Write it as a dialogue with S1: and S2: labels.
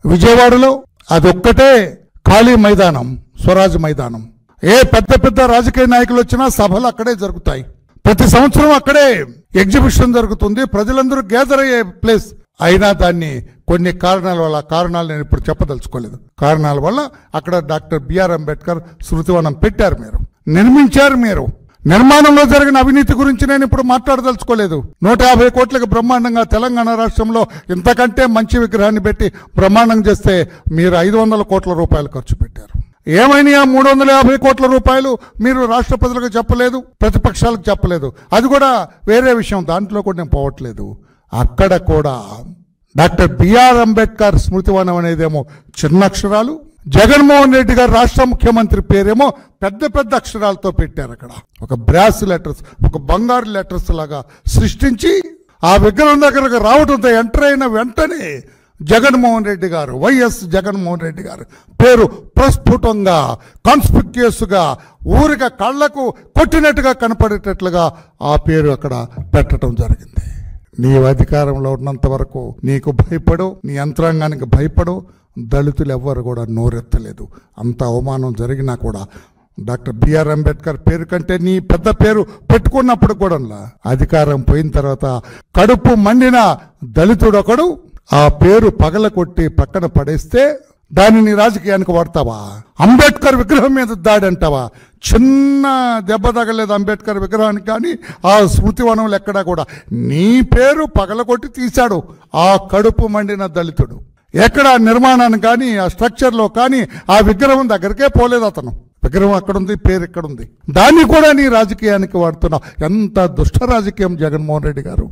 S1: విజయవాడలో అదొక్కటే ఖాళీ మైదానం, స్వరాజ్ మైదానం. ఏ పెద్ద పెద్ద రాజకీయ నాయకులు వచ్చినా సభలు అక్కడే జరుగుతాయి. ప్రతి సంవత్సరం అక్కడే ఎగ్జిబిషన్ జరుగుతుంది, ప్రజలందరూ గ్యాదర్ అయ్యే ప్లేస్. అయినా దాన్ని కొన్ని కారణాల వల్ల, కారణాలు నేను ఇప్పుడు చెప్పదలుచుకోలేదు, కారణాల వల్ల అక్కడ డాక్టర్ బిఆర్ అంబేద్కర్ స్మృతివనం పెట్టారు, మీరు నిర్మించారు. మీరు నిర్మాణంలో జరిగిన అవినీతి గురించి నేను ఇప్పుడు మాట్లాడదలుచుకోలేదు. 150 కోట్లకు బ్రహ్మాండంగా తెలంగాణ రాష్ట్రంలో ఇంతకంటే మంచి విగ్రహాన్ని పెట్టి బ్రహ్మాండం చేస్తే మీరు 500 కోట్ల రూపాయలు ఖర్చు పెట్టారు. ఏమైనా 350 కోట్ల రూపాయలు మీరు రాష్ట్ర ప్రజలకు చెప్పలేదు, ప్రతిపక్షాలకు చెప్పలేదు. అది కూడా వేరే విషయం, దాంట్లో కూడా నేను పోవట్లేదు. అక్కడ కూడా డాక్టర్ బిఆర్ అంబేద్కర్ స్మృతివనం అనేదేమో చిన్న అక్షరాలు, జగన్మోహన్ రెడ్డి గారు రాష్ట్ర ముఖ్యమంత్రి పేరేమో పెద్ద పెద్ద అక్షరాలతో పెట్టారు. అక్కడ ఒక బ్రాస్ లెటర్స్, ఒక బంగారు లెటర్స్ లాగా సృష్టించి ఆ విగ్రహం దగ్గరకు రావడంతో ఎంటర్ అయిన వెంటనే జగన్మోహన్ రెడ్డి గారు, వైఎస్ జగన్మోహన్ రెడ్డి గారు పేరు ప్రస్ఫుటంగా, కాన్స్పిక్యూస్గా, ఊరిక కళ్లకు కొట్టినట్టుగా కనపడేటట్లుగా ఆ పేరు అక్కడ పెట్టడం జరిగింది. నీవు అధికారంలో ఉన్నంత వరకు నీకు భయపడు, నీ యంత్రాంగానికి భయపడు. దళితులు ఎవ్వరు కూడా నోరెత్తలేదు. అంత అవమానం జరిగినా కూడా డాక్టర్ బిఆర్ అంబేద్కర్ పేరు కంటే నీ పెద్ద పేరు పెట్టుకున్నప్పుడు కూడా అధికారం పోయిన తర్వాత కడుపు మండిన దళితుడొకడు ఆ పేరు పగలకొట్టి పక్కన పడేస్తే దానిని రాజకీయానికి వాడతావా? అంబేద్కర్ విగ్రహం మీద దాడి అంటావా? చిన్న దెబ్బ తగలేదు అంబేద్కర్ విగ్రహానికి, కానీ ఆ స్మృతివనంలో ఎక్కడా కూడా నీ పేరు పగలకొట్టి తీశాడు ఆ కడుపు మండిన దళితుడు. ఎక్కడ నిర్మాణాన్ని కానీ, ఆ స్ట్రక్చర్లో కానీ ఆ విగ్రహం దగ్గరికే పోలేదు అతను. విగ్రహం అక్కడుంది, పేరు ఇక్కడుంది. దాన్ని కూడా నీ రాజకీయానికి వాడుతున్నావు. ఎంత దుష్ట రాజకీయం జగన్మోహన్ రెడ్డి గారు.